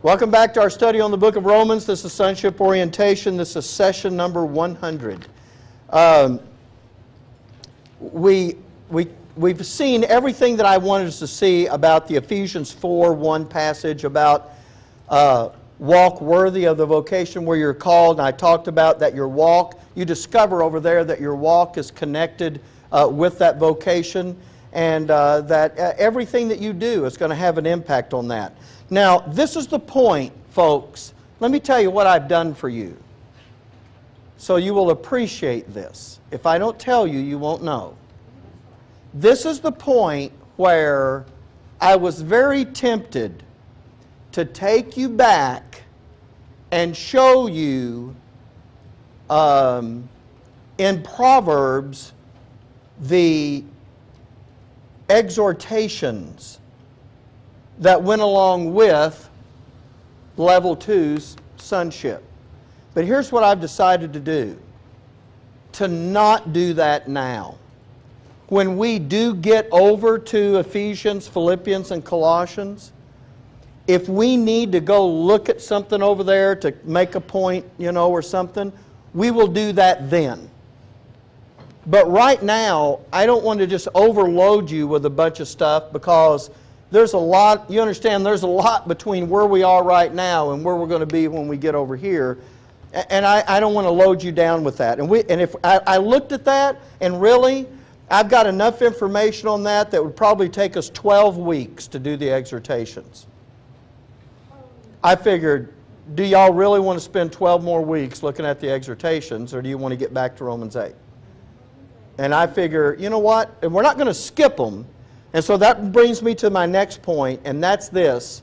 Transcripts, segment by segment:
Welcome back to our study on the book of Romans. This is Sonship Orientation. This is session number 100. We've seen everything that I wanted us to see about the Ephesians 4:1 passage about walk worthy of the vocation where you're called. And I talked about that your walk, you discover over there that your walk is connected with that vocation, and that everything that you do is going to have an impact on that. Now, this is the point, folks. Let me tell you what I've done for you, so you will appreciate this. If I don't tell you, you won't know. This is the point where I was very tempted to take you back and show you in Proverbs the exhortations that went along with level 2's sonship. But here's what I've decided to do: to not do that now. When we do get over to Ephesians, Philippians, and Colossians, if we need to go look at something over there to make a point, or something, we will do that then. But right now, I don't want to just overload you with a bunch of stuff, because there's a lot, you understand, there's a lot between where we are right now and where we're going to be when we get over here. And I don't want to load you down with that. And if I looked at that, and really, I've got enough information on that that would probably take us 12 weeks to do the exhortations. I figured, do y'all really want to spend 12 more weeks looking at the exhortations, or do you want to get back to Romans 8? And I figure, you know what? And we're not going to skip them. And so that brings me to my next point, and that's this.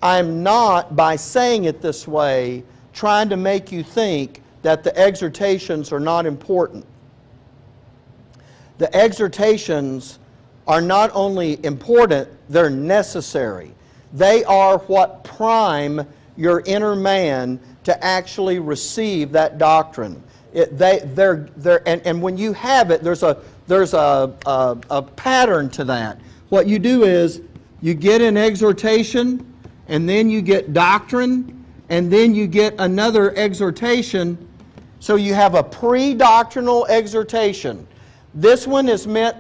I'm not, by saying it this way, trying to make you think that the exhortations are not important. The exhortations are not only important, they're necessary. They are what prime your inner man to actually receive that doctrine. And when you have it, there's a pattern to that. What you do is you get an exhortation, and then you get doctrine, and then you get another exhortation. So you have a pre-doctrinal exhortation. This one is meant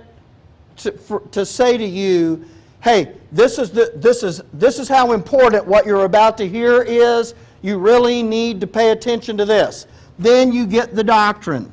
to say to you, hey, this is how important what you're about to hear is. You really need to pay attention to this. Then you get the doctrine.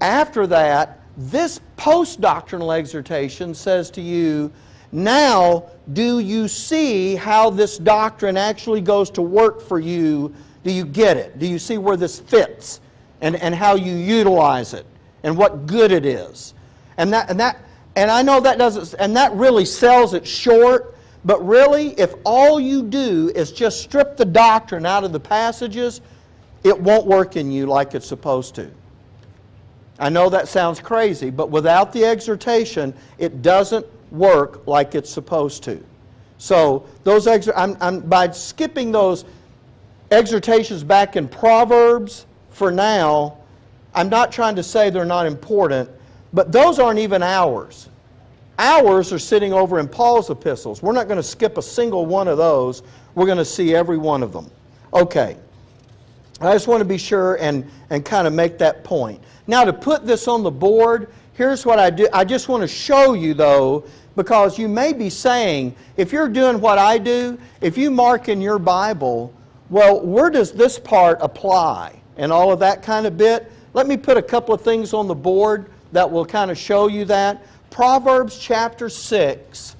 After that, this post-doctrinal exhortation says to you, now do you see how this doctrine actually goes to work for you? Do you get it? Do you see where this fits and how you utilize it and what good it is? And I know that doesn't, and that really sells it short, but really, if all you do is just strip the doctrine out of the passages, it won't work in you like it's supposed to. I know that sounds crazy, but without the exhortation, it doesn't work like it's supposed to. So those by skipping those exhortations back in Proverbs for now, I'm not trying to say they're not important, but those aren't even ours. Ours are sitting over in Paul's epistles. We're not going to skip a single one of those. We're going to see every one of them. Okay. I just want to be sure and kind of make that point. Now, to put this on the board, here's what I do. I just want to show you, though, because you may be saying, if you're doing what I do, if you mark in your Bible, well, where does this part apply? And all of that kind of bit. Let me put a couple of things on the board that will kind of show you that. Proverbs chapter 6.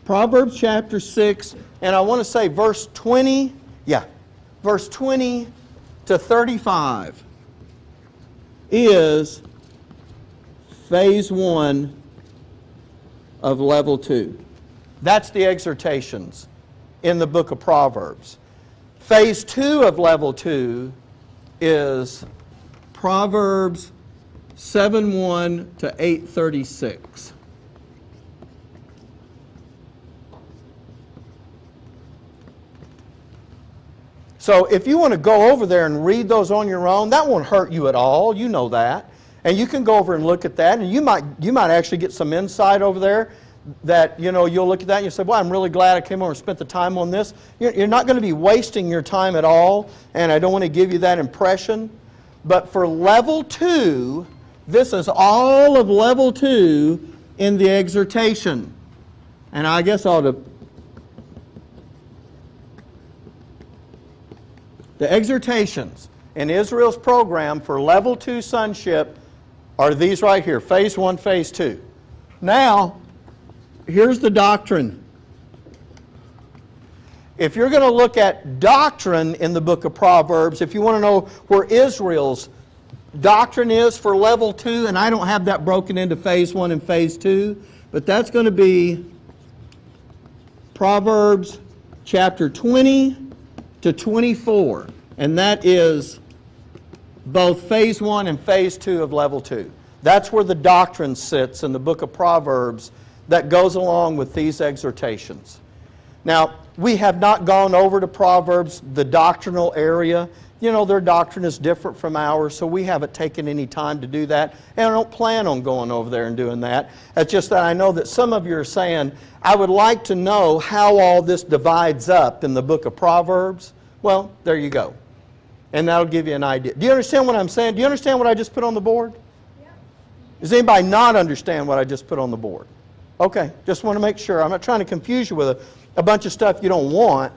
Proverbs chapter 6, and I want to say verse 20, verse 20 to 35 is phase 1 of level 2. That's the exhortations in the book of Proverbs. Phase 2 of level 2 is Proverbs 7:1 to 8:36. So if you want to go over there and read those on your own, that won't hurt you at all. You know that. And you can go over and look at that, and you might actually get some insight over there. that, you know, you'll look at that and you say, well, I'm really glad I came over and spent the time on this. You're not going to be wasting your time at all, and I don't want to give you that impression. But for level 2, this is all of level 2 in the exhortation. And I guess I ought to... The exhortations in Israel's program for level 2 sonship are these right here, phase 1, phase 2. Now, here's the doctrine. If you're going to look at doctrine in the book of Proverbs, if you want to know where Israel's doctrine is for level 2, and I don't have that broken into phase 1 and phase 2, but that's going to be Proverbs chapter 20 to 24. And that is both phase 1 and phase 2 of level 2. That's where the doctrine sits in the book of Proverbs that goes along with these exhortations. Now, we have not gone over to Proverbs, the doctrinal area. You know, their doctrine is different from ours, so we haven't taken any time to do that. And I don't plan on going over there and doing that. It's just that I know that some of you are saying, I would like to know how all this divides up in the book of Proverbs. Well, there you go. And that'll give you an idea. Do you understand what I'm saying? Do you understand what I just put on the board? Yeah. Does anybody not understand what I just put on the board? Okay, just want to make sure. I'm not trying to confuse you with a bunch of stuff you don't want,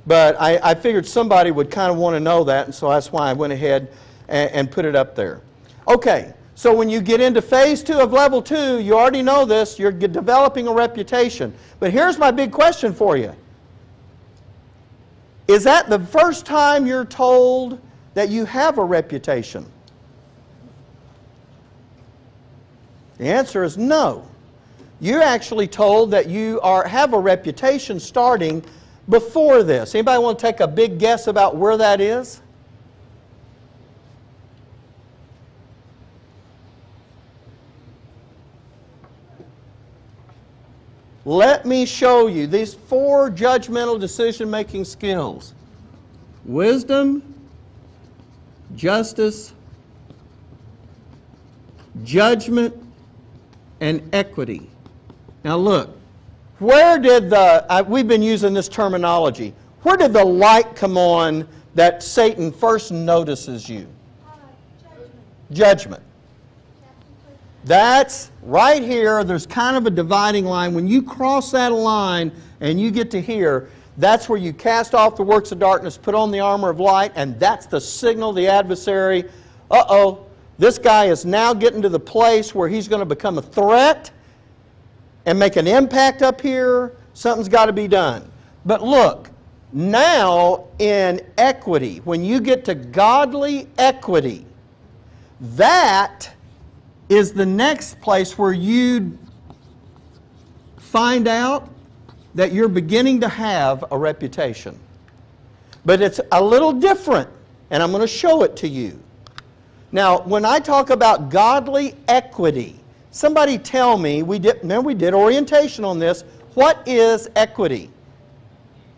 but I figured somebody would kind of want to know that, and so that's why I went ahead and put it up there. Okay, so when you get into phase 2 of level 2, you already know this, you're developing a reputation. But here's my big question for you. Is that the first time you're told that you have a reputation? The answer is no. You're actually told that you have a reputation starting before this. Anybody want to take a big guess about where that is? Let me show you these 4 judgmental decision-making skills. Wisdom, justice, judgment, and equity. Now look, where did we've been using this terminology. Where did the light come on that Satan first notices you? Judgment. That's right here. There's kind of a dividing line. When you cross that line and you get to here, that's where you cast off the works of darkness, put on the armor of light, and that's the signal the adversary, uh-oh, this guy is now getting to the place where he's going to become a threat and make an impact up here. Something's got to be done. But look, now in equity, when you get to godly equity, that is the next place where you find out that you're beginning to have a reputation. But it's a little different, and I'm going to show it to you. Now, when I talk about godly equity, somebody tell me, remember we did orientation on this, what is equity?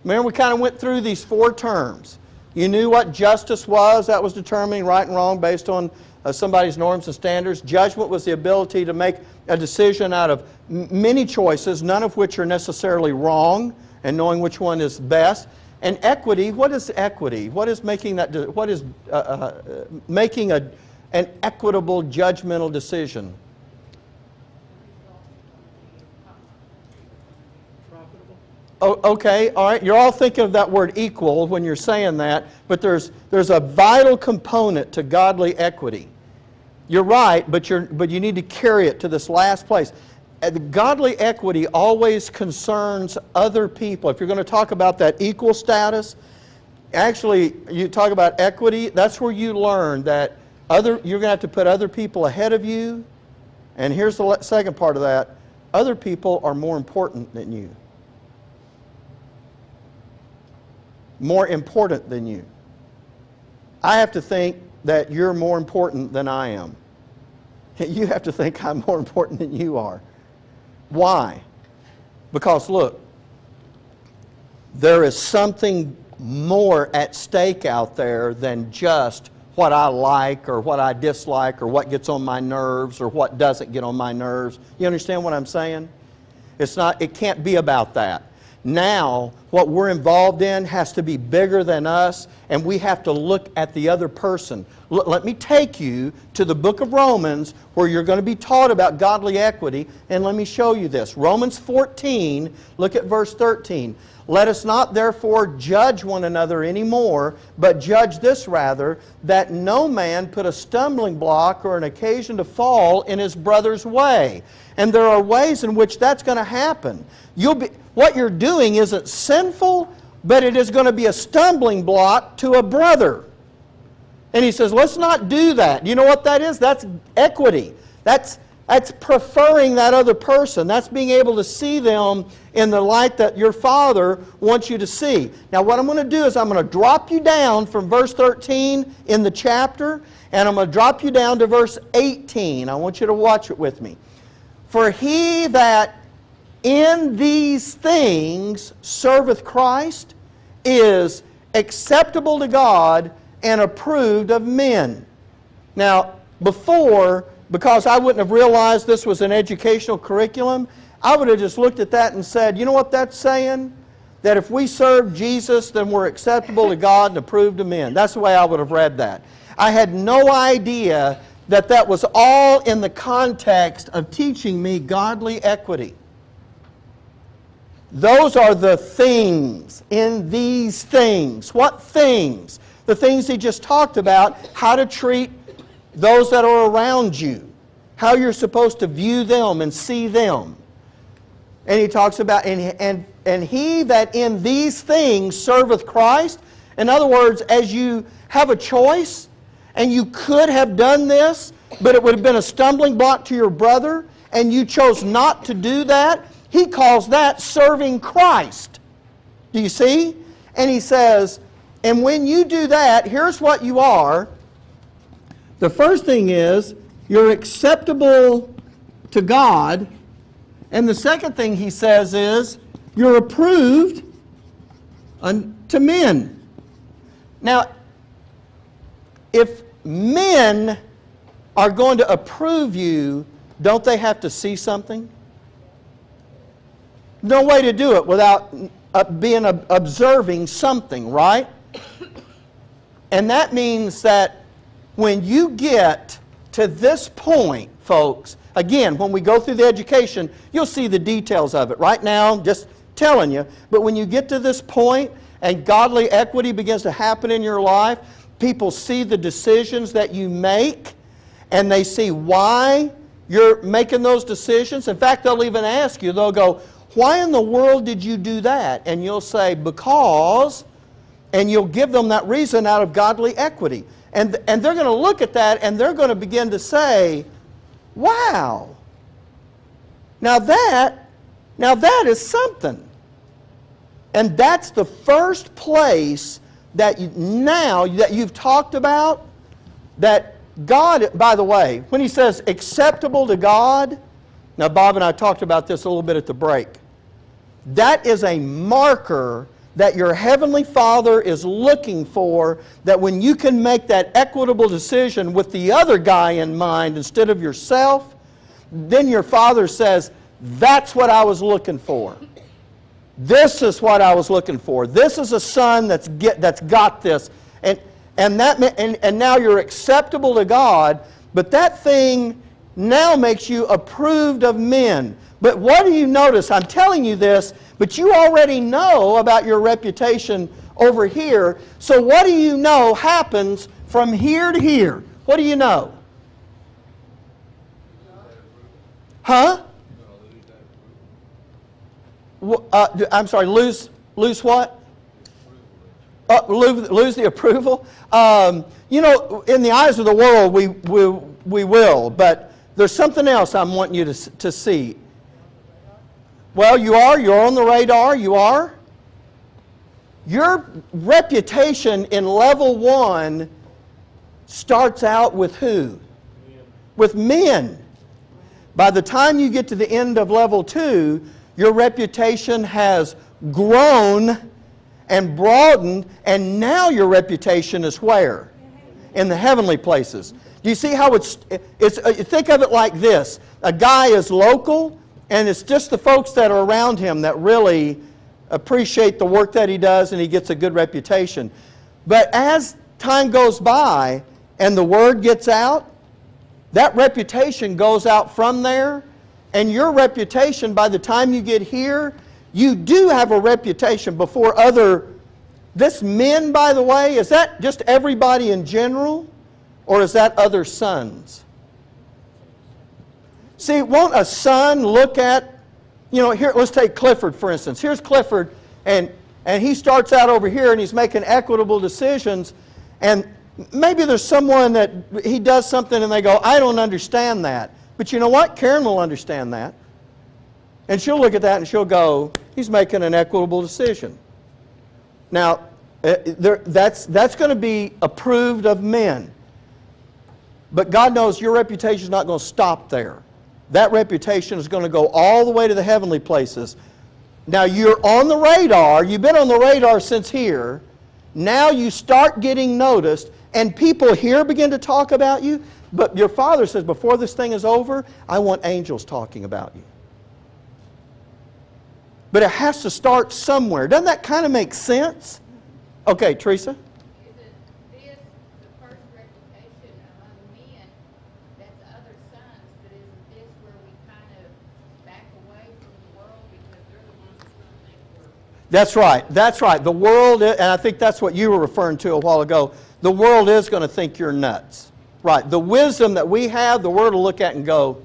Remember we kind of went through these 4 terms. You knew what justice was, that was determining right and wrong based on somebody's norms and standards. Judgment was the ability to make a decision out of many choices, none of which are necessarily wrong, and knowing which one is best. And equity, what is equity? What is making that? What is making an equitable judgmental decision? Oh, okay, all right. You're all thinking of that word equal when you're saying that, but there's a vital component to godly equity. You're right, but you need to carry it to this last place. Godly equity always concerns other people. If you're going to talk about that equal status, actually, you talk about equity, that's where you learn that you're going to have to put other people ahead of you. And here's the second part of that. Other people are more important than you. More important than you. I have to think that you're more important than I am. You have to think I'm more important than you are. Why? Because look, there is something more at stake out there than just what I like or what I dislike or what gets on my nerves or what doesn't get on my nerves. You understand what I'm saying? It can't be about that. Now, what we're involved in has to be bigger than us, and we have to look at the other person. Let me take you to the book of Romans, where you're going to be taught about godly equity, and let me show you this. Romans 14, look at verse 13. Let us not therefore judge one another anymore, but judge this rather, that no man put a stumbling block or an occasion to fall in his brother's way. And there are ways in which that's going to happen. What you're doing isn't sinful, but it is going to be a stumbling block to a brother. And he says, let's not do that. You know what that is? That's equity. That's preferring that other person. That's being able to see them in the light that your Father wants you to see. Now what I'm going to do is I'm going to drop you down from verse 13 in the chapter, and I'm going to drop you down to verse 18. I want you to watch it with me. For he that in these things serveth Christ is acceptable to God and approved of men. Now, before, because I wouldn't have realized this was an educational curriculum, I would have just looked at that and said, you know what that's saying? That if we serve Jesus, then we're acceptable to God and approved of men. That's the way I would have read that. I had no idea that that was all in the context of teaching me godly equity. Those are the things in these things. What things? The things he just talked about, how to treat those that are around you, how you're supposed to view them and see them. And he talks about, and he that in these things serveth Christ. In other words, as you have a choice, and you could have done this, but it would have been a stumbling block to your brother, and you chose not to do that, he calls that serving Christ. Do you see? And he says, and when you do that, here's what you are. The first thing is, you're acceptable to God. And the second thing he says is, you're approved unto men. Now, if men are going to approve you, don't they have to see something? No way to do it without observing something, right? And that means that when you get to this point, folks, again, when we go through the education, you'll see the details of it. Right now, just telling you, but when you get to this point and godly equity begins to happen in your life, people see the decisions that you make, and they see why you're making those decisions. In fact, they'll even ask you, they'll go, why in the world did you do that? And you'll say, because, and you'll give them that reason out of godly equity. And they're going to look at that and they're going to begin to say, wow, now that is something. And that's the first place that that you've talked about, that God, by the way, when he says acceptable to God, now Bob and I talked about this a little bit at the break. That is a marker that your Heavenly Father is looking for, that when you can make that equitable decision with the other guy in mind instead of yourself, then your Father says, that's what I was looking for. This is what I was looking for. This is a son that's got this. And now you're acceptable to God, but that thing now makes you approved of men. But what do you notice? I'm telling you this, but you already know about your reputation over here. So what do you know happens from here to here? What do you know? Huh? I'm sorry, lose what? Lose the approval? You know, in the eyes of the world, we will, but there's something else I'm wanting you to see. Well, you're on the radar, you are. Your reputation in level 1 starts out with who? With men. By the time you get to the end of level 2, your reputation has grown and broadened, and now your reputation is where? In the heavenly places. Do you see how it's think of it like this. A guy is local, And it's just the folks that are around him that really appreciate the work that he does, and he gets a good reputation. But as time goes by and the word gets out, that reputation goes out from there, and your reputation, by the time you get here, you do have a reputation before other... This men, by the way, is that just everybody in general, or is that other sons? See, won't a son look at, you know, here, let's take Clifford, for instance. Here's Clifford, and he starts out over here, and he's making equitable decisions, and maybe there's someone that he does something, and they go, I don't understand that. But you know what? Karen will understand that. And she'll look at that, and she'll go, he's making an equitable decision. Now, that's going to be approved of men. But God knows your reputation is not going to stop there. That reputation is going to go all the way to the heavenly places. Now, you're on the radar. You've been on the radar since here. Now you start getting noticed, and people here begin to talk about you. But your Father says, before this thing is over, I want angels talking about you. But it has to start somewhere. Doesn't that kind of make sense? Okay, Teresa? Is it this, the first reputation among men, that's other sons, but isn't this where we kind of back away from the world because they're the ones that's going to think we're... That's right. That's right. The world, and I think that's what you were referring to a while ago, the world is going to think you're nuts. Right. The wisdom that we have, the world will look at and go,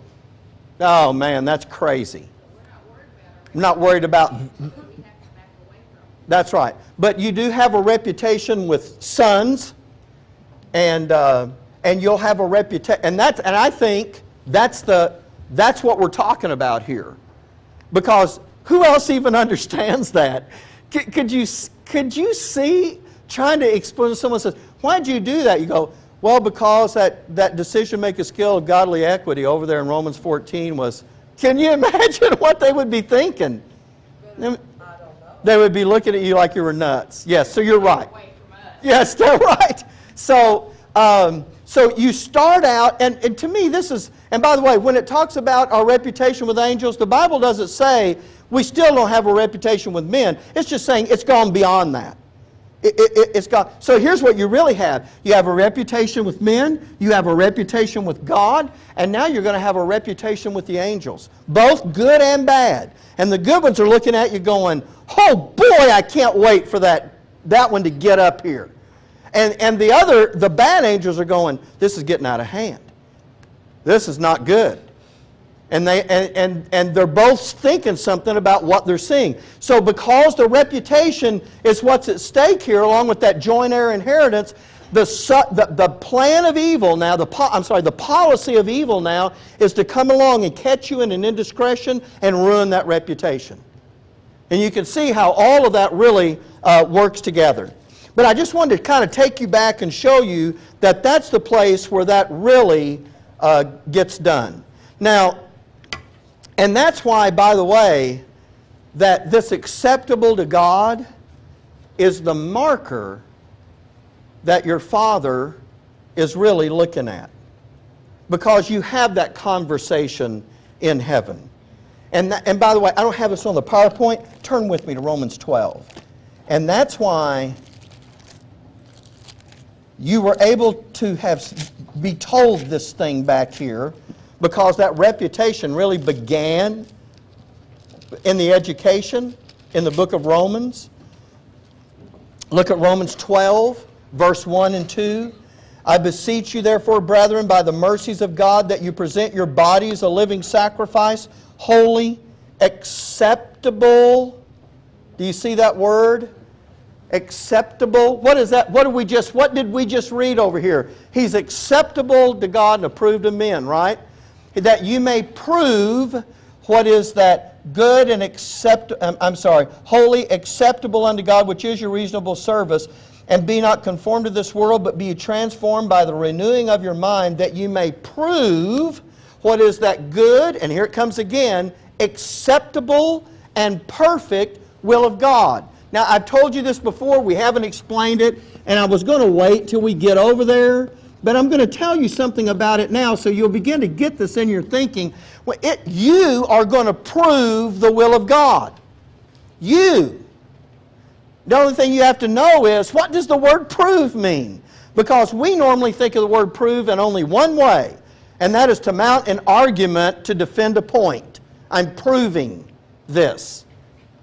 oh man, that's crazy. I'm not worried about... That's right. But you do have a reputation with sons, and you'll have a reputation, and I think that's what we're talking about here, because who else even understands that? Could you see trying to explain? Someone says, "Why'd you do that?" You go, "Well, because that decision-making skill of godly equity over there in Romans 14 was." Can you imagine what they would be thinking? They would be looking at you like you were nuts. Yes, so you're right. Yes, they're right. So you start out, and to me this is, and by the way, when it talks about our reputation with angels, the Bible doesn't say we still don't have a reputation with men. It's just saying it's gone beyond that. It's gone. So here's what you really have. You have a reputation with men, you have a reputation with God, and now you're going to have a reputation with the angels. Both good and bad. And the good ones are looking at you going, oh boy, I can't wait for that one to get up here. And the bad angels are going, this is getting out of hand. This is not good. And they're both thinking something about what they're seeing. So because the reputation is what's at stake here, along with that joint heir inheritance, the plan of evil now, the policy of evil now is to come along and catch you in an indiscretion and ruin that reputation. And you can see how all of that really works together. But I just wanted to kind of take you back and show you that that's the place where that really gets done. Now, and that's why, by the way, that this acceptable to God is the marker that your Father is really looking at. Because you have that conversation in heaven. And by the way, I don't have this on the PowerPoint. Turn with me to Romans 12. And that's why you were able to be told this thing back here, because that reputation really began in the education in the book of Romans. Look at Romans 12, verse 1 and 2. I beseech you, therefore, brethren, by the mercies of God, that you present your bodies a living sacrifice, holy, acceptable. Do you see that word? Acceptable. What is that? What did we just read over here? He's acceptable to God and approved of men, right? That you may prove what is that good and holy, acceptable unto God, which is your reasonable service. And be not conformed to this world, but be transformed by the renewing of your mind, that you may prove what is that good, and here it comes again, acceptable and perfect will of God. Now, I've told you this before, we haven't explained it, and I was going to wait till we get over there, but I'm going to tell you something about it now so you'll begin to get this in your thinking. You are going to prove the will of God. You. The only thing you have to know is, what does the word prove mean? Because we normally think of the word prove in only one way, and that is to mount an argument to defend a point. I'm proving this,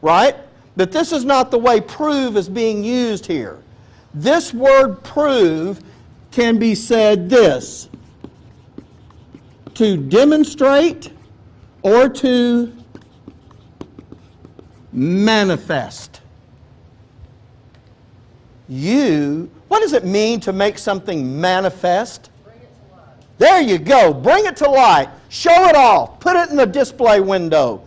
right? But this is not the way prove is being used here. This word prove can be said this: to demonstrate or to manifest. What does it mean to make something manifest? Bring it to life. There you go. Bring it to light. Show it off. Put it in the display window.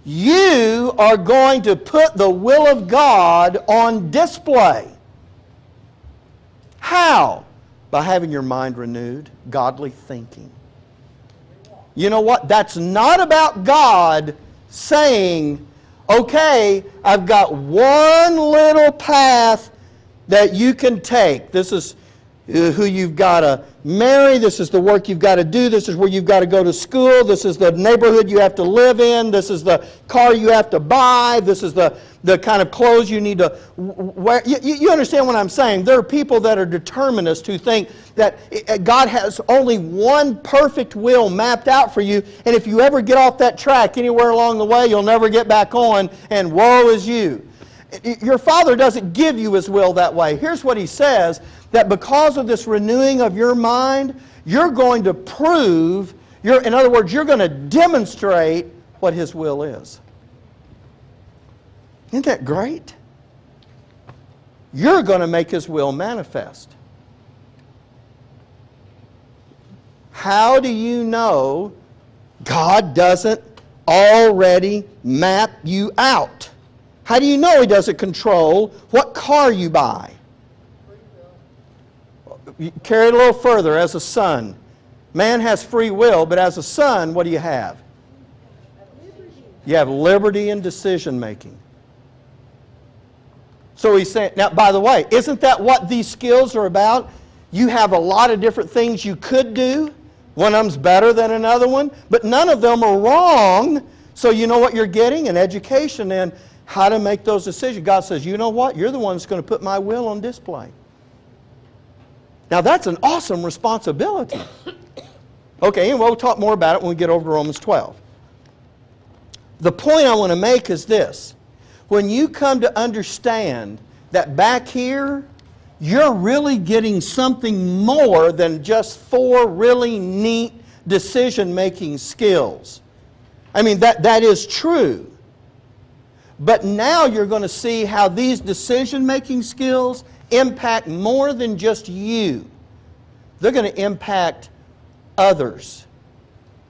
You are going to put the will of God on display. How? By having your mind renewed, godly thinking. You know what? That's not about God saying, okay, I've got one little path that you can take. This is who you've got to marry. This is the work you've got to do. This is where you've got to go to school. This is the neighborhood you have to live in. This is the car you have to buy. This is the kind of clothes you need to wear. You understand what I'm saying? There are people that are determinists who think that God has only one perfect will mapped out for you, and if you ever get off that track anywhere along the way, you'll never get back on, and woe is you. Your Father doesn't give you His will that way. Here's what He says, that because of this renewing of your mind, you're going to prove, in other words, you're going to demonstrate what His will is. Isn't that great? You're going to make His will manifest. How do you know God doesn't already map you out? How do you know He doesn't control what car you buy? You carry it a little further. As a son, man has free will, but as a son, what do you have? You have liberty in decision making. So He's saying, now by the way, isn't that what these skills are about? You have a lot of different things you could do. One of them's better than another one, but none of them are wrong. So you know what you're getting? An education in how to make those decisions. God says, you know what? You're the one that's going to put my will on display. Now that's an awesome responsibility. Okay, and we'll talk more about it when we get over to Romans 12. The point I want to make is this. When you come to understand that back here, you're really getting something more than just 4 really neat decision-making skills. I mean, that is true. But now you're going to see how these decision-making skills impact more than just you. They're going to impact others.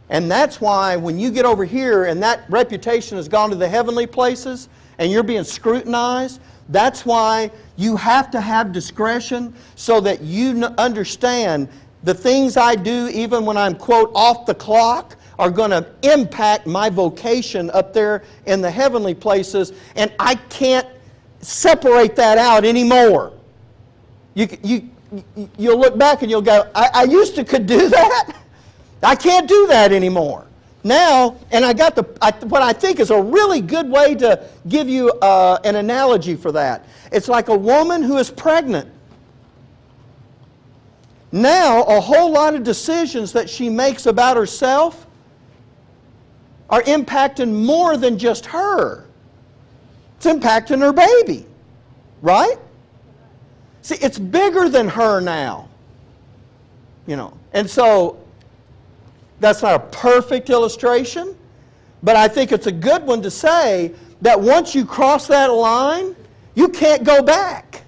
And that's why when you get over here and that reputation has gone to the heavenly places and you're being scrutinized, that's why you have to have discretion so that you understand the things I do, even when I'm, quote, off the clock, are going to impact my vocation up there in the heavenly places, and I can't separate that out anymore. You'll look back and you'll go, I used to could do that. I can't do that anymore. Now, and I got what I think is a really good way to give you an analogy for that. It's like a woman who is pregnant. Now, a whole lot of decisions that she makes about herself are impacting more than just her. It's impacting her baby, right? See, it's bigger than her now. You know, and so that's not a perfect illustration, but I think it's a good one to say that once you cross that line, you can't go back.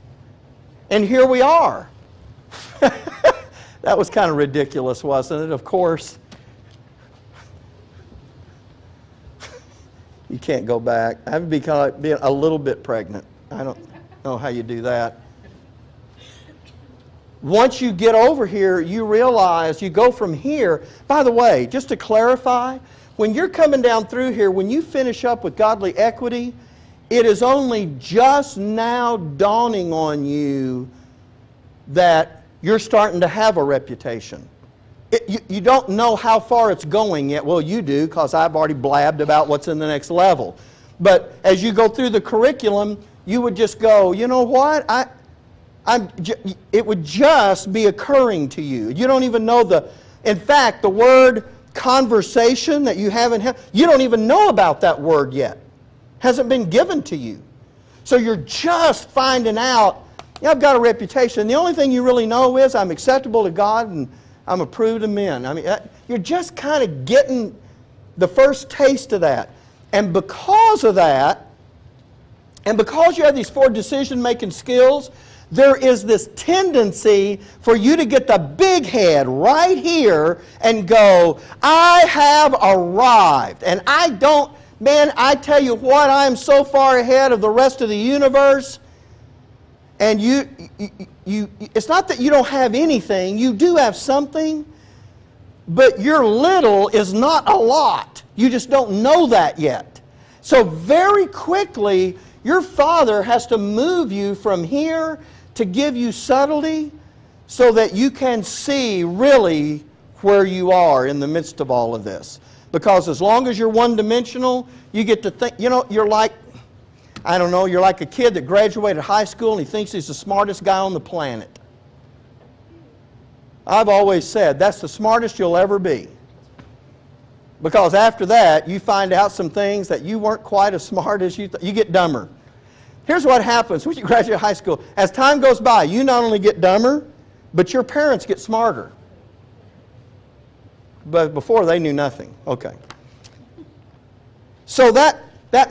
And here we are. That was kind of ridiculous, wasn't it? Of course. You can't go back. I would be kind of like being a little bit pregnant. I don't know how you do that. Once you get over here, you realize you go from here. By the way, just to clarify, when you're coming down through here, when you finish up with godly equity, it is only just now dawning on you that you're starting to have a reputation. You don't know how far it's going yet. Well, you do, because I've already blabbed about what's in the next level. But as you go through the curriculum, you would just go, you know what? It would just be occurring to you. You don't even know in fact, the word conversation that you haven't had, you don't even know about that word yet. Hasn't been given to you. So you're just finding out, I've got a reputation. The only thing you really know is I'm acceptable to God and I'm approved of men. I mean, you're just kind of getting the first taste of that. And because of that, and because you have these 4 decision-making skills, there is this tendency for you to get the big head right here and go, I have arrived. And I tell you what, I am so far ahead of the rest of the universe. And it's not that you don't have anything. You do have something. But your little is not a lot. You just don't know that yet. So very quickly, your Father has to move you from here to give you subtlety so that you can see really where you are in the midst of all of this. Because as long as you're one-dimensional, you get to think, you're like, I don't know, you're like a kid that graduated high school and he thinks he's the smartest guy on the planet. I've always said that's the smartest you'll ever be. Because after that, you find out some things that you weren't quite as smart as you thought. You get dumber. Here's what happens when you graduate high school. As time goes by, you not only get dumber, but your parents get smarter. But before, they knew nothing. Okay. So that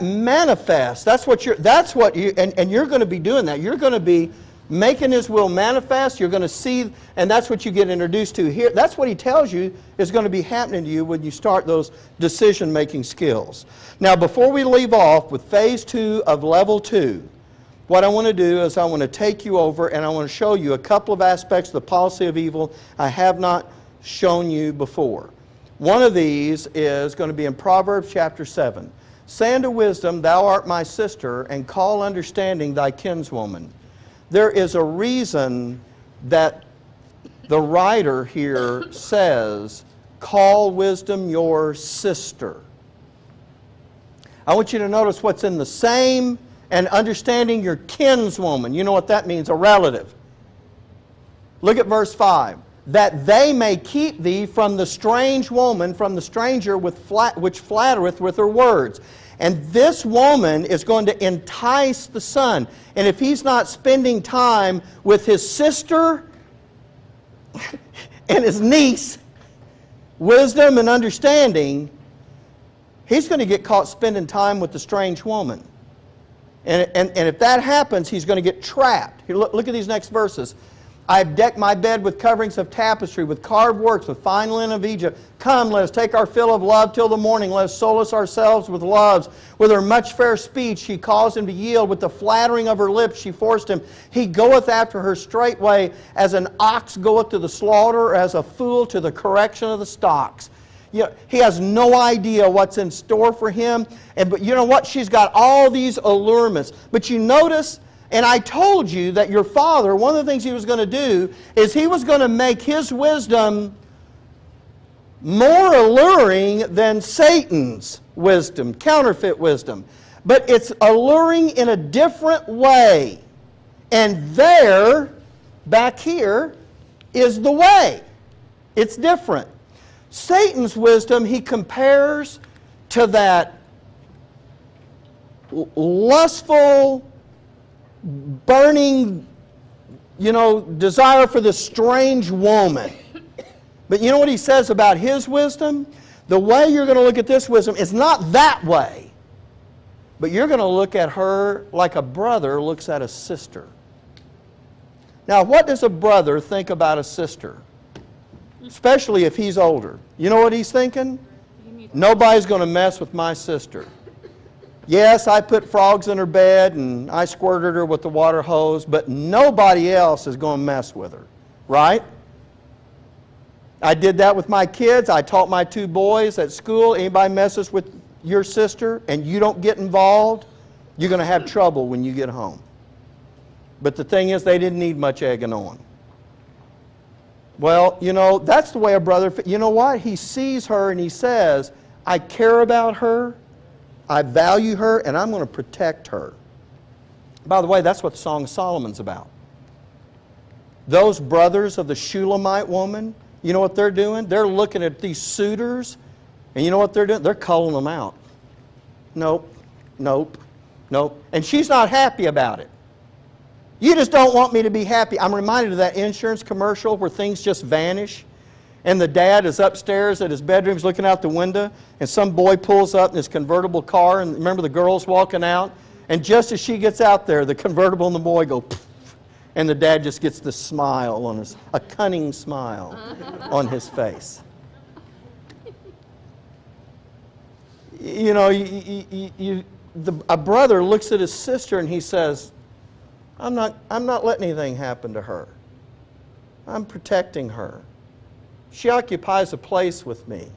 manifests. That's what you're going to be doing that. You're going to be making His will manifest. You're going to see, and that's what you get introduced to here. That's what He tells you is going to be happening to you when you start those decision-making skills. Now, before we leave off with phase 2 of level 2, what I want to do is I want to take you over and I want to show you a couple of aspects of the policy of evil I have not shown you before. One of these is going to be in Proverbs chapter 7. Say unto wisdom, thou art my sister, and call understanding thy kinswoman. There is a reason that the writer here says, call wisdom your sister. I want you to notice what's in the same and understanding your kinswoman. You know what that means, a relative. Look at verse 5. That they may keep thee from the strange woman, from the stranger which flattereth with her words. And this woman is going to entice the son. And if he's not spending time with his sister and his niece, wisdom and understanding, he's going to get caught spending time with the strange woman. And if that happens, he's going to get trapped. Here, look at these next verses. I have decked my bed with coverings of tapestry, with carved works, with fine linen of Egypt. Come, let us take our fill of love till the morning. Let us solace ourselves with loves. With her much fair speech she caused him to yield. With the flattering of her lips she forced him. He goeth after her straightway, as an ox goeth to the slaughter, or as a fool to the correction of the stocks. You know, he has no idea what's in store for him. But you know what? She's got all these allurements. But you notice, and I told you that your father, one of the things he was going to do is he was going to make his wisdom more alluring than Satan's wisdom, counterfeit wisdom. But it's alluring in a different way. And there, back here, is the way. It's different. Satan's wisdom he compares to that lustful, burning, desire for this strange woman. But you know what he says about his wisdom? The way you're going to look at this wisdom is not that way. But you're going to look at her like a brother looks at a sister. Now, what does a brother think about a sister? Especially if he's older. You know what he's thinking? Nobody's going to mess with my sister. Yes, I put frogs in her bed and I squirted her with the water hose, but nobody else is going to mess with her, right? I did that with my kids. I taught my 2 boys at school, anybody messes with your sister and you don't get involved, you're going to have trouble when you get home. But the thing is, they didn't need much egging on. Well, you know, that's the way a brother, you know what? He sees her and he says, I care about her, I value her, and I'm going to protect her. By the way, that's what the Song of Solomon's about. Those brothers of the Shulamite woman, you know what they're doing? They're looking at these suitors, and you know what they're doing? They're culling them out. Nope, nope, nope. And she's not happy about it. You just don't want me to be happy. I'm reminded of that insurance commercial where things just vanish. And the dad is upstairs at his bedroom, he's looking out the window, and some boy pulls up in his convertible car, and remember the girl's walking out? And just as she gets out there, the convertible and the boy go, poof, and the dad just gets this smile on his, a cunning smile on his face. You know, a brother looks at his sister and he says, I'm not letting anything happen to her. I'm protecting her. She occupies a place with me.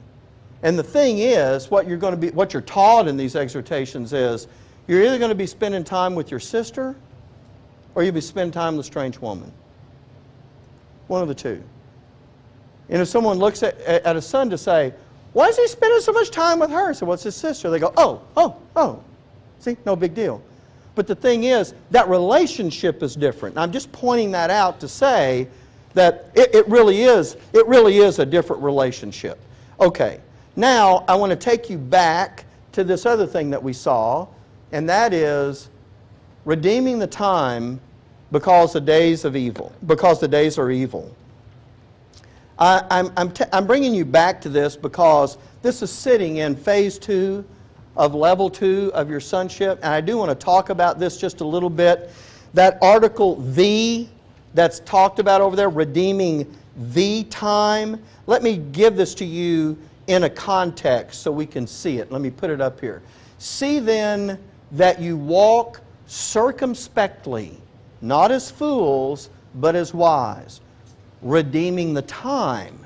And the thing is, what you're taught in these exhortations is, you're either going to be spending time with your sister, or you'll be spending time with a strange woman. One of the two. And if someone looks at a son to say, why is he spending so much time with her? So what's his sister? They go, oh. See, no big deal. But the thing is, that relationship is different. And I'm just pointing that out to say that it really is a different relationship. Okay, now I want to take you back to this other thing that we saw, and that is redeeming the time because the days are evil. I'm bringing you back to this because this is sitting in phase 2 of level 2 of your sonship, and I do want to talk about this just a little bit. That article, the, that's talked about over there, redeeming the time. Let me give this to you in a context so we can see it. Let me put it up here. See then that you walk circumspectly, not as fools, but as wise, redeeming the time,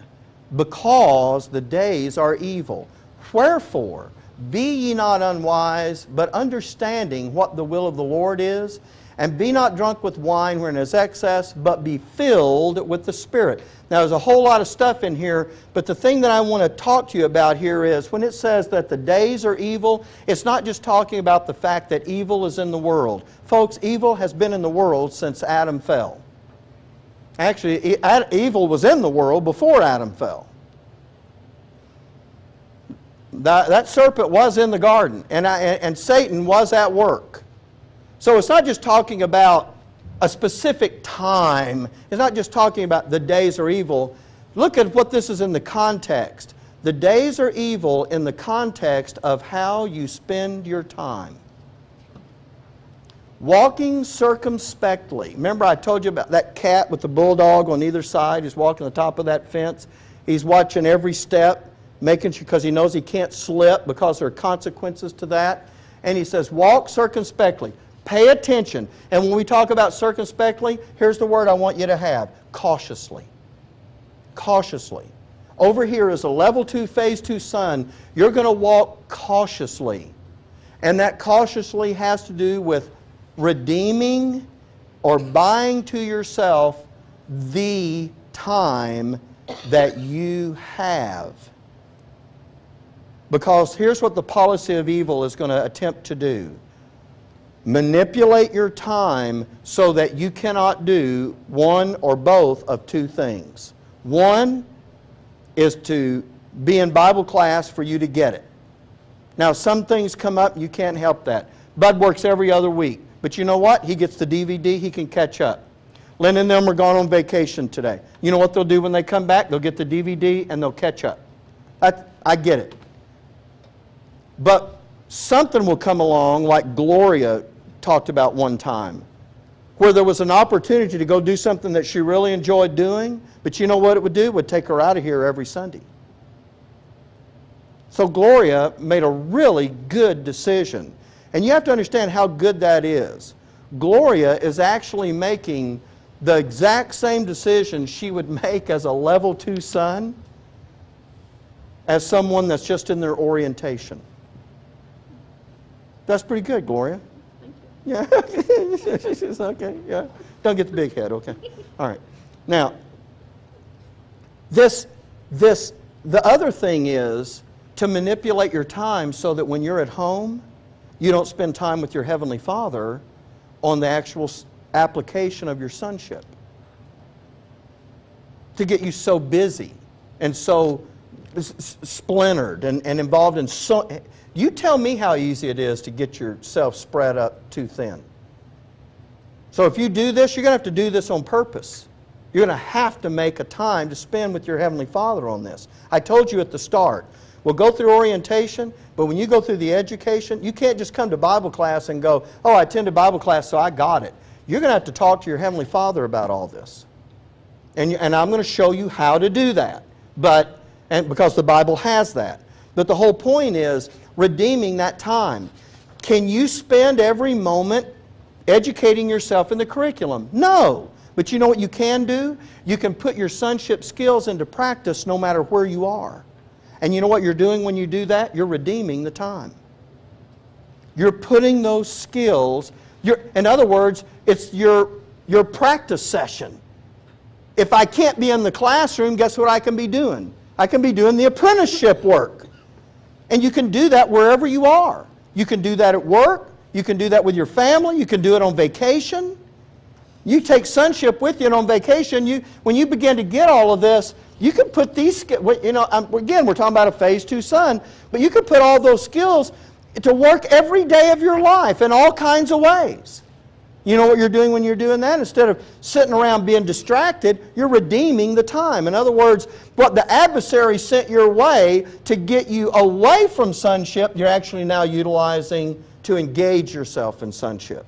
because the days are evil. Wherefore, be ye not unwise, but understanding what the will of the Lord is, and be not drunk with wine wherein is excess, but be filled with the Spirit. Now there's a whole lot of stuff in here, but the thing that I want to talk to you about here is when it says that the days are evil, it's not just talking about the fact that evil is in the world. Folks, evil has been in the world since Adam fell. Actually, evil was in the world before Adam fell. That serpent was in the garden, and Satan was at work. So it's not just talking about a specific time. It's not just talking about the days are evil. Look at what this is in the context. The days are evil in the context of how you spend your time. Walking circumspectly. Remember I told you about that cat with the bulldog on either side. He's walking on the top of that fence. He's watching every step, making sure, because he knows he can't slip because there are consequences to that. And he says, walk circumspectly. Pay attention. And when we talk about circumspectly, here's the word I want you to have. Cautiously. Cautiously. Over here is a level 2, phase 2 son. You're going to walk cautiously. And that cautiously has to do with redeeming or buying to yourself the time that you have. Because here's what the policy of evil is going to attempt to do. Manipulate your time so that you cannot do one or both of two things. One is to be in Bible class for you to get it. Now some things come up, you can't help that. Bud works every other week. But you know what? He gets the DVD, he can catch up. Lynn and them are gone on vacation today. You know what they'll do when they come back? They'll get the DVD and they'll catch up. I get it. But something will come along like Gloria talked about one time, where there was an opportunity to go do something that she really enjoyed doing, but you know what it would do? It would take her out of here every Sunday. So Gloria made a really good decision. And you have to understand how good that is. Gloria is actually making the exact same decision she would make as a level 2 son as someone that's just in their orientation. That's pretty good, Gloria. Yeah. Okay. Yeah. Don't get the big head, okay? All right. Now, The other thing is to manipulate your time so that when you're at home, you don't spend time with your Heavenly Father on the actual application of your sonship. To get you so busy and so splintered and involved in so... You tell me how easy it is to get yourself spread up too thin. So if you do this, you're going to have to do this on purpose. You're going to have to make a time to spend with your Heavenly Father on this. I told you at the start, we'll go through orientation, but when you go through the education, you can't just come to Bible class and go, oh, I attended Bible class, so I got it. You're going to have to talk to your Heavenly Father about all this. And I'm going to show you how to do that, because the Bible has that. But the whole point is redeeming that time. Can you spend every moment educating yourself in the curriculum? No. But you know what you can do? You can put your sonship skills into practice no matter where you are. And you know what you're doing when you do that? You're redeeming the time. You're putting those skills, in other words, it's your practice session. If I can't be in the classroom, guess what I can be doing? I can be doing the apprenticeship work. And you can do that wherever you are. You can do that at work. You can do that with your family. You can do it on vacation. You take sonship with you, and on vacation, when you begin to get all of this, you can put these, again, we're talking about a phase 2 son, but you can put all those skills to work every day of your life in all kinds of ways. You know what you're doing when you're doing that? Instead of sitting around being distracted, you're redeeming the time. In other words, what the adversary sent your way to get you away from sonship, you're actually now utilizing to engage yourself in sonship.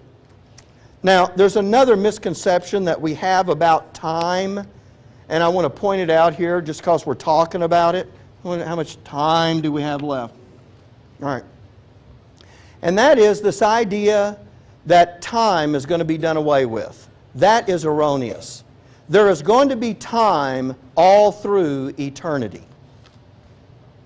Now, there's another misconception that we have about time, and I want to point it out here just because we're talking about it. How much time do we have left? All right. And that is this idea that time is going to be done away with. That is erroneous. There is going to be time all through eternity.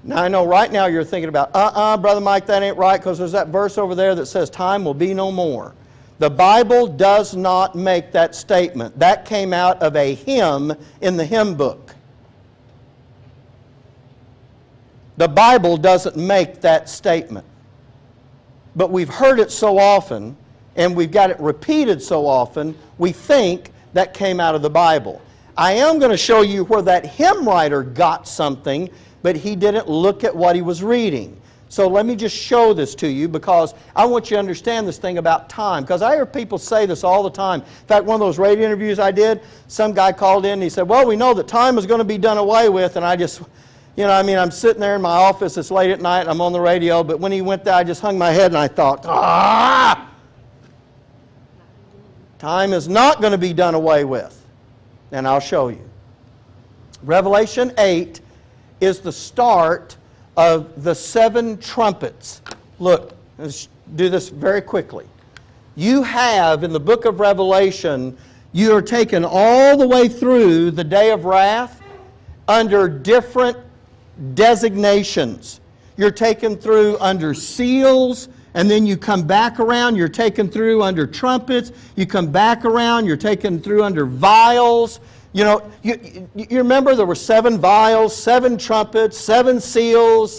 Now, I know right now you're thinking about, Brother Mike, that ain't right, because there's that verse over there that says time will be no more. The Bible does not make that statement. That came out of a hymn in the hymn book. The Bible doesn't make that statement. But we've heard it so often, and we've got it repeated so often, we think that came out of the Bible. I am going to show you where that hymn writer got something, but he didn't look at what he was reading. So let me just show this to you, because I want you to understand this thing about time. Because I hear people say this all the time. In fact, one of those radio interviews I did, some guy called in and he said, well, we know that time is going to be done away with. And I just, I'm sitting there in my office, it's late at night, and I'm on the radio. But when he went there, I just hung my head and I thought, time is not going to be done away with. And I'll show you. Revelation 8 is the start of the 7 trumpets. Look, let's do this very quickly. You have, in the book of Revelation, you are taken all the way through the day of wrath under different designations. You're taken through under seals, and then you come back around, you're taken through under trumpets, you come back around, you're taken through under vials. You remember there were 7 vials, 7 trumpets, 7 seals.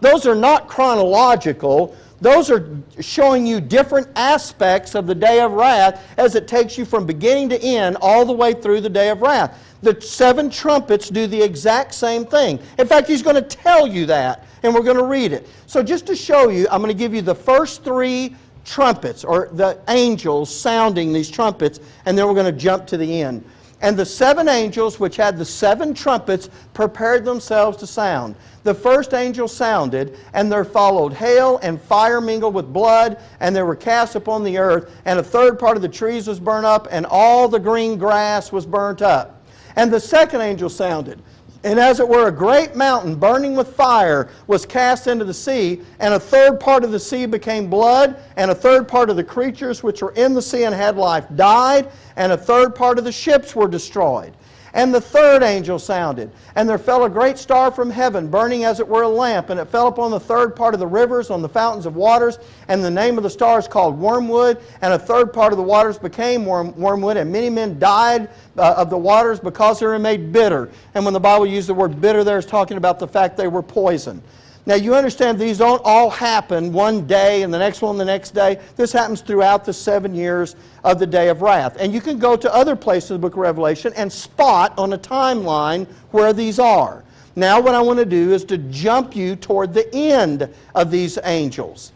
Those are not chronological. Those are showing you different aspects of the day of wrath as it takes you from beginning to end all the way through the day of wrath. The 7 trumpets do the exact same thing. In fact, he's going to tell you that, and we're going to read it. So just to show you, I'm going to give you the first 3 trumpets, or the angels sounding these trumpets, and then we're going to jump to the end. And the 7 angels, which had the 7 trumpets, prepared themselves to sound. The first angel sounded, and there followed hail and fire mingled with blood, and they were cast upon the earth, and a third part of the trees was burnt up, and all the green grass was burnt up. And the second angel sounded, and as it were a great mountain burning with fire was cast into the sea, and a third part of the sea became blood, and a third part of the creatures which were in the sea and had life died, and a third part of the ships were destroyed. And the third angel sounded, and there fell a great star from heaven, burning as it were a lamp, and it fell upon the third part of the rivers, on the fountains of waters, and the name of the star is called Wormwood, and a third part of the waters became wormwood, and many men died of the waters because they were made bitter. And when the Bible used the word bitter there, it's talking about the fact they were poisoned. Now you understand these don't all happen one day and the next one the next day. This happens throughout the 7 years of the day of wrath. And you can go to other places in the book of Revelation and spot on a timeline where these are. Now what I want to do is to jump you toward the end of these angels.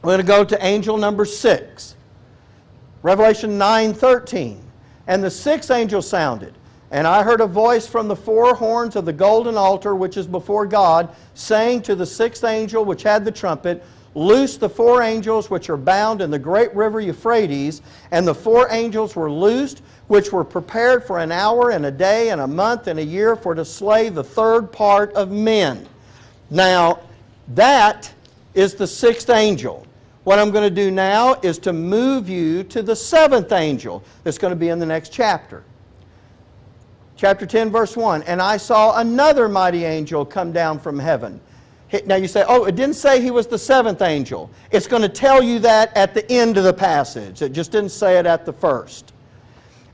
We're going to go to angel number 6. Revelation 9:13. And the sixth angel sounded. And I heard a voice from the four horns of the golden altar which is before God, saying to the sixth angel which had the trumpet, Loose the four angels which are bound in the great river Euphrates. And the four angels were loosed, which were prepared for an hour and a day and a month and a year for to slay the third part of men. Now, that is the sixth angel. What I'm going to do now is to move you to the seventh angel that's going to be in the next chapter. Chapter 10, verse 1, And I saw another mighty angel come down from heaven. Now you say, oh, it didn't say he was the seventh angel. It's going to tell you that at the end of the passage. It just didn't say it at the first.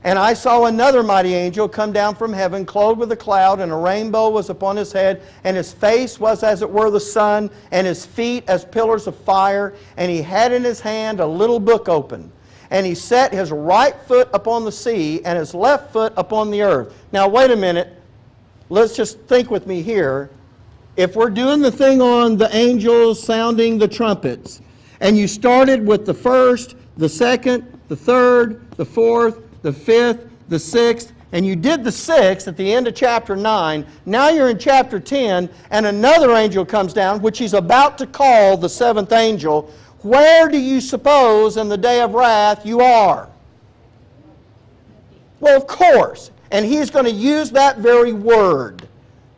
And I saw another mighty angel come down from heaven, clothed with a cloud, and a rainbow was upon his head, and his face was as it were the sun, and his feet as pillars of fire, and he had in his hand a little book open. And he set his right foot upon the sea and his left foot upon the earth. Now, wait a minute. Let's just think with me here. If we're doing the thing on the angels sounding the trumpets, and you started with the first, the second, the third, the fourth, the fifth, the sixth, and you did the sixth at the end of chapter 9, now you're in chapter 10, and another angel comes down, which he's about to call the seventh angel. Where do you suppose in the day of wrath you are? Well, of course. And he's going to use that very word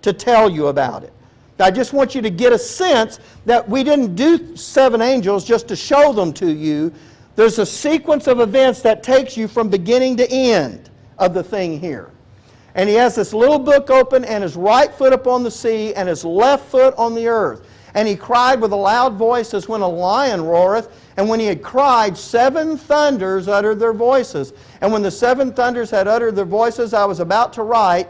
to tell you about it. I just want you to get a sense that we didn't do seven angels just to show them to you. There's a sequence of events that takes you from beginning to end of the thing here. And he has this little book open, and his right foot upon the sea and his left foot on the earth. And he cried with a loud voice as when a lion roareth. And when he had cried, seven thunders uttered their voices. And when the seven thunders had uttered their voices, I was about to write.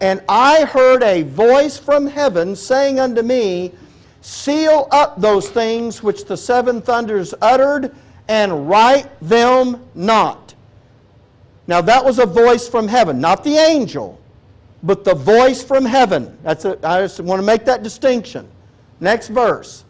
And I heard a voice from heaven saying unto me, Seal up those things which the seven thunders uttered, and write them not. Now that was a voice from heaven, not the angel, but the voice from heaven. I just want to make that distinction. Next verse.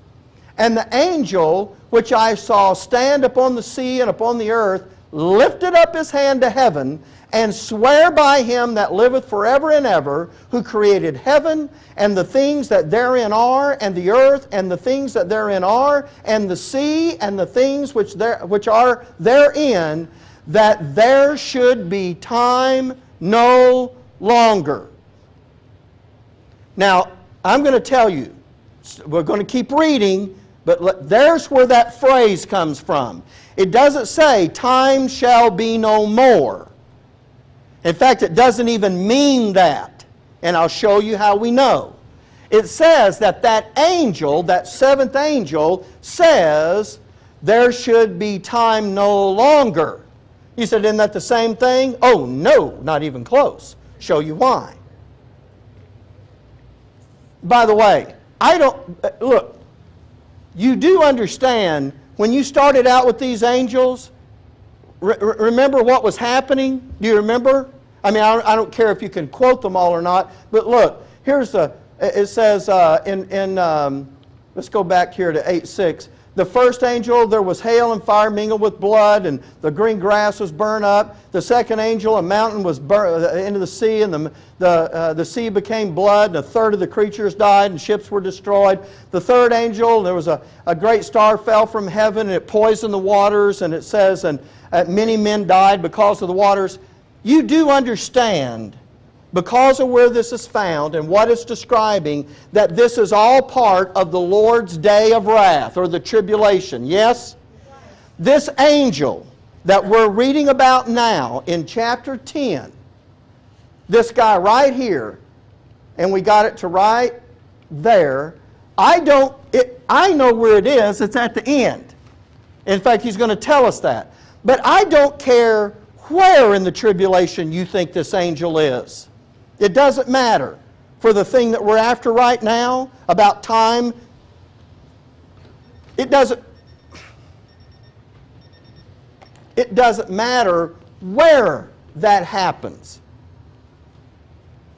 And the angel which I saw stand upon the sea and upon the earth lifted up his hand to heaven and sware by him that liveth forever and ever, who created heaven and the things that therein are, and the earth and the things that therein are, and the sea and the things which are therein, that there should be time no longer. Now, I'm going to tell you, we're going to keep reading, but there's where that phrase comes from. It doesn't say, time shall be no more. In fact, it doesn't even mean that. And I'll show you how we know. It says that that angel, that seventh angel, says there should be time no longer. You said, isn't that the same thing? Oh, no, not even close. Show you why. By the way, look, you do understand when you started out with these angels, remember what was happening? Do you remember? I mean, I don't care if you can quote them all or not, but look, here's it says let's go back here to 8:6. The first angel, there was hail and fire mingled with blood, and the green grass was burned up. The second angel, a mountain was burned into the sea, and the sea became blood, and a third of the creatures died, and ships were destroyed. The third angel, there was a great star fell from heaven, and it poisoned the waters, and it says, and many men died because of the waters. You do understand, because of where this is found and what it's describing, that this is all part of the Lord's day of wrath, or the tribulation. Yes? This angel that we're reading about now in chapter 10, this guy right here, and we got it to right there, I know where it is. It's at the end. In fact, he's going to tell us that. But I don't care where in the tribulation you think this angel is. It doesn't matter. For the thing that we're after right now, about time, it doesn't matter where that happens.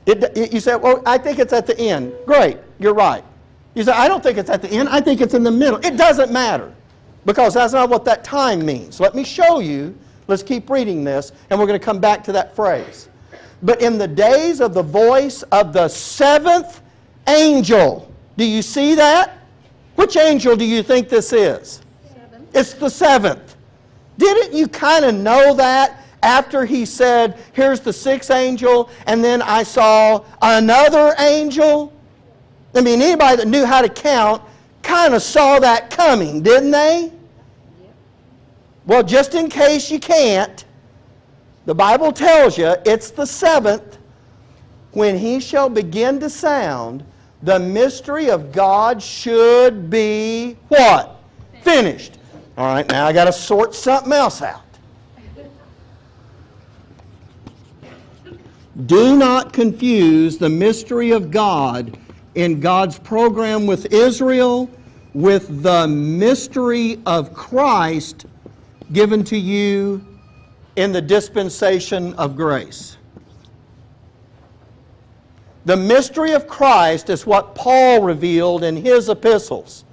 You say, well, I think it's at the end. Great, you're right. You say, I don't think it's at the end. I think it's in the middle. It doesn't matter, because that's not what that time means. Let me show you. Let's keep reading this, and we're going to come back to that phrase. But in the days of the voice of the seventh angel. Do you see that? Which angel do you think this is? Seventh. It's the seventh. Didn't you kind of know that after he said, here's the sixth angel, and then I saw another angel? I mean, anybody that knew how to count kind of saw that coming, didn't they? Yep. Well, just in case you can't, the Bible tells you it's the seventh. When he shall begin to sound, the mystery of God should be what? Finished. All right, now I got to sort something else out. Do not confuse the mystery of God in God's program with Israel with the mystery of Christ given to you in the dispensation of grace. The mystery of Christ is what Paul revealed in his epistles.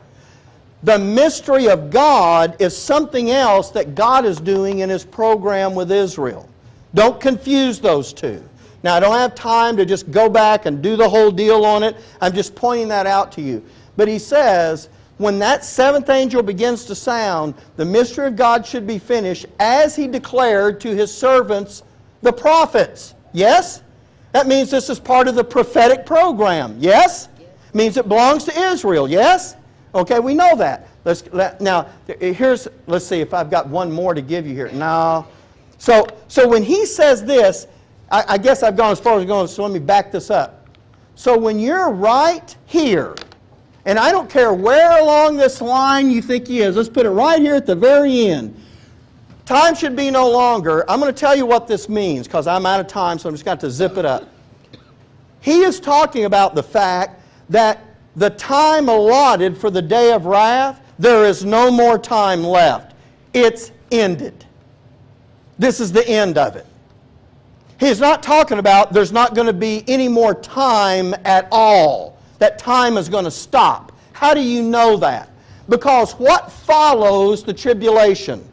The mystery of God is something else that God is doing in his program with Israel. Don't confuse those two. Now, I don't have time to just go back and do the whole deal on it. I'm just pointing that out to you. But he says, when that seventh angel begins to sound, the mystery of God should be finished as he declared to his servants, the prophets. Yes? That means this is part of the prophetic program. Yes? It means it belongs to Israel. Yes? Okay, we know that. Now, let's see if I've got one more to give you here. No. So when he says this, I guess I've gone as far as I'm going, so let me back this up. So when you're right here, and I don't care where along this line you think he is, let's put it right here at the very end. Time should be no longer. I'm going to tell you what this means, because I'm out of time, so I'm just got to zip it up. He is talking about the fact that the time allotted for the day of wrath, there is no more time left. It's ended. This is the end of it. He's not talking about there's not going to be any more time at all. That time is going to stop. How do you know that? Because what follows the tribulation?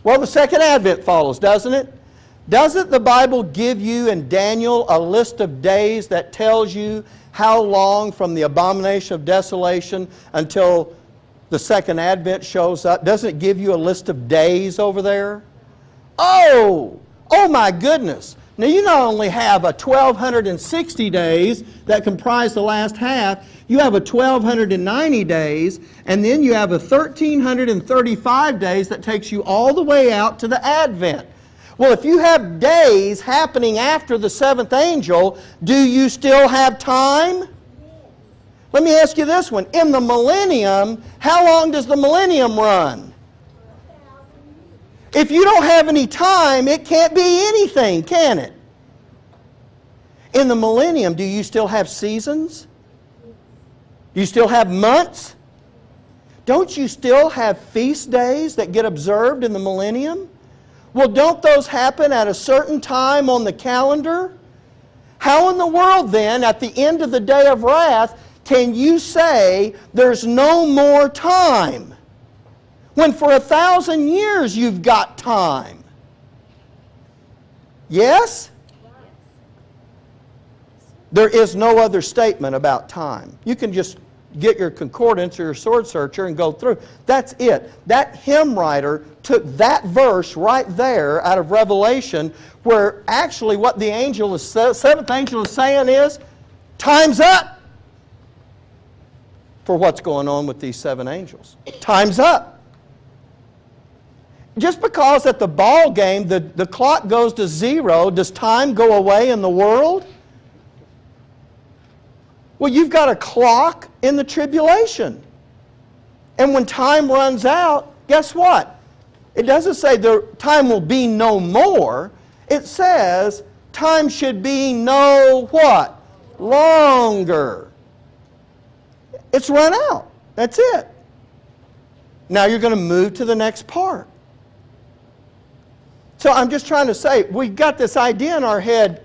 Well, the second advent follows, doesn't it? Doesn't the Bible give you in Daniel a list of days that tells you how long from the abomination of desolation until the second advent shows up? Doesn't it give you a list of days over there? Oh my goodness. Now you not only have a 1,260 days that comprise the last half, you have a 1,290 days, and then you have a 1,335 days that takes you all the way out to the Advent. Well, if you have days happening after the seventh angel, do you still have time? Let me ask you this one. In the millennium, how long does the millennium run? If you don't have any time, it can't be anything, can it? In the millennium, do you still have seasons? Do you still have months? Don't you still have feast days that get observed in the millennium? Well, don't those happen at a certain time on the calendar? How in the world then, at the end of the day of wrath, can you say there's no more time? When for 1,000 years you've got time. Yes? There is no other statement about time. You can just get your concordance or your sword searcher and go through. That's it. That hymn writer took that verse right there out of Revelation, where actually what the seventh angel is saying is, time's up for what's going on with these seven angels. Time's up. just because at the ball game the clock goes to 0, does time go away in the world? Well, you've got a clock in the tribulation. And when time runs out, guess what? It doesn't say the time will be no more. It says time should be no what? Longer. It's run out. That's it. Now you're going to move to the next part. So I'm just trying to say, we've got this idea in our head,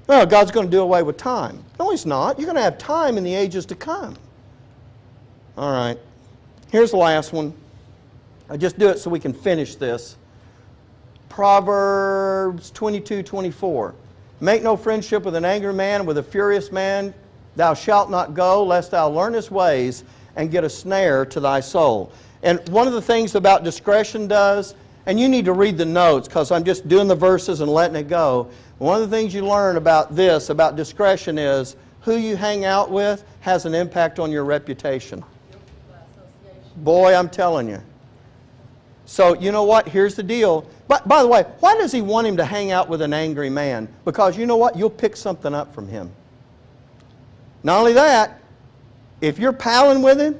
well, God's going to do away with time. No, He's not. You're going to have time in the ages to come. All right. Here's the last one. I just do it so we can finish this. Proverbs 22:24. Make no friendship with an angry man, with a furious man. Thou shalt not go, lest thou learn his ways and get a snare to thy soul. And one of the things about discretion does, and you need to read the notes because I'm just doing the verses and letting it go. One of the things you learn about this, about discretion, is who you hang out with has an impact on your reputation. Boy, I'm telling you. So, you know what? Here's the deal. But, by the way, why does he want him to hang out with an angry man? Because you know what? You'll pick something up from him. Not only that, if you're palling with him,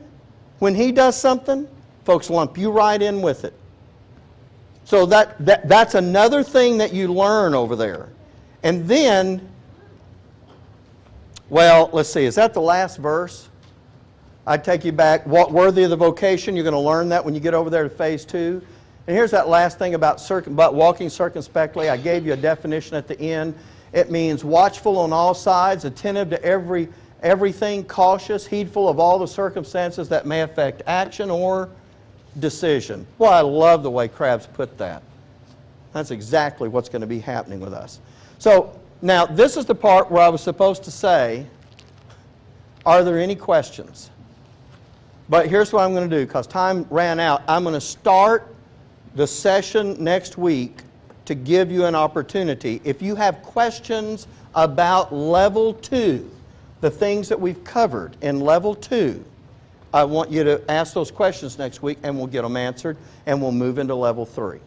when he does something, folks lump you right in with it. So that's another thing that you learn over there. And then, well, let's see, is that the last verse? I'd take you back. Worthy of the vocation, you're going to learn that when you get over there to phase 2. And here's that last thing about walking circumspectly. I gave you a definition at the end. It means watchful on all sides, attentive to everything, cautious, heedful of all the circumstances that may affect action or decision. Well, I love the way Krabs put that. That's exactly what's going to be happening with us. So, now, this is the part where I was supposed to say, are there any questions? But here's what I'm going to do, because time ran out. I'm going to start the session next week to give you an opportunity. If you have questions about level 2, the things that we've covered in level 2, I want you to ask those questions next week and we'll get them answered and we'll move into level 3.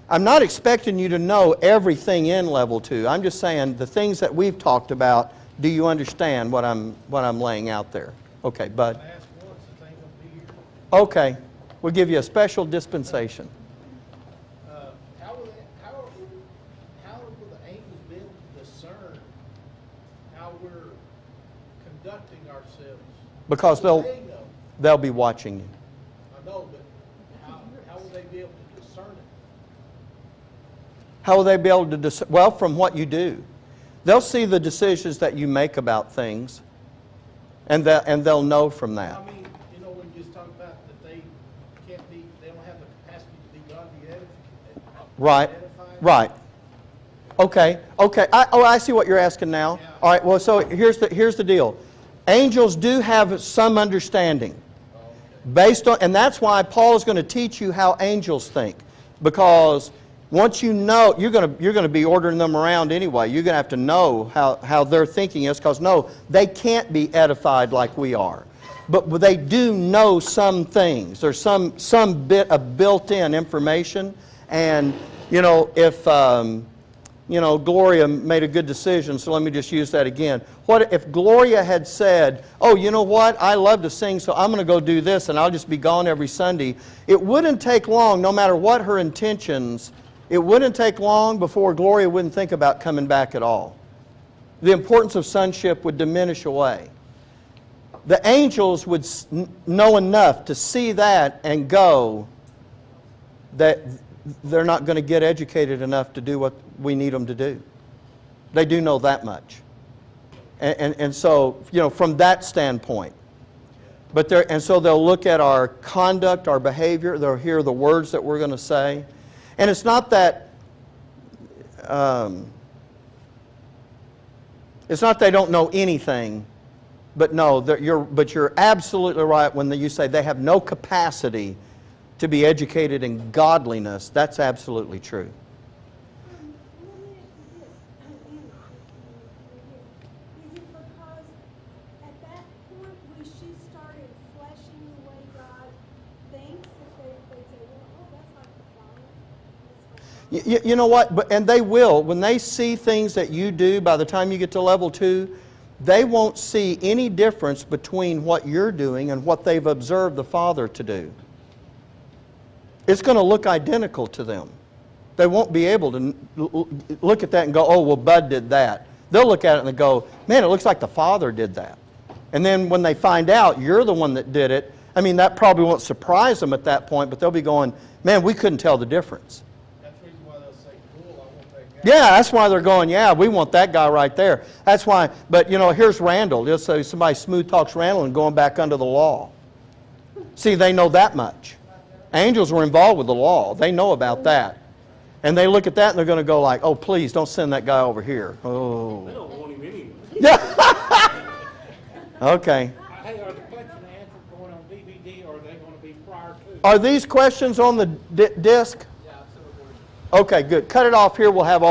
I'm not expecting you to know everything in level 2. I'm just saying the things that we've talked about, do you understand what I'm laying out there? Okay, Bud. Okay, we'll give you a special dispensation. How will the angels be able to discern how we're conducting ourselves? Because they'll be watching you. I know, but how will they be able to discern it? How will they be able to discern? Well, from what you do. They'll see the decisions that you make about things, and they'll know from that. I mean, you know, when you just talk about that they don't have the capacity to be godly edified. Right, right. Okay. I see what you're asking now. Yeah. All right, well, so here's the deal. Angels do have some understanding. Based on, and that's why Paul is going to teach you how angels think. Because once you know, you're going to be ordering them around anyway. You're going to have to know how their thinking is, because no, they can't be edified like we are. But they do know some things. There's some bit of built-in information. And, you know, if, you know, Gloria made a good decision, so let me just use that again. What if Gloria had said, oh, you know what, I love to sing, so I'm going to go do this, and I'll just be gone every Sunday. It wouldn't take long, no matter what her intentions, it wouldn't take long before Gloria wouldn't think about coming back at all. The importance of sonship would diminish away. The angels would know enough to see that and go that they're not going to get educated enough to do what we need them to do. They do know that much. And so, you know, from that standpoint. And so they'll look at our conduct, our behavior, they'll hear the words that we're going to say. And it's not that, it's not they don't know anything, but no, you're absolutely right when you say they have no capacity to be educated in godliness. That's absolutely true. Is it because at that point when she started fleshing the way God thinks, that they say, well, oh, that's not You know what? And they will. When they see things that you do by the time you get to level 2, they won't see any difference between what you're doing and what they've observed the Father to do. It's going to look identical to them. They won't be able to look at that and go, oh, well, Bud did that. They'll look at it and they go, man, it looks like the Father did that. And then when they find out you're the one that did it, I mean, that probably won't surprise them at that point, but they'll be going, man, we couldn't tell the difference. That's the reason why they'll say, cool, I want that guy. Yeah, that's why they're going, yeah, we want that guy right there. That's why, but you know, here's Randall. Just so somebody smooth talks Randall and going back under the law. See, they know that much. Angels were involved with the law. They know about that. And they look at that and they're going to go like, oh, please don't send that guy over here. Oh. They don't want him anyway. Yeah. Okay. Hey, are the question and answers going on DVD or are they going to be prior to? Are these questions on the disc? Yeah, I'm still recording. Okay, good. Cut it off here. We'll have all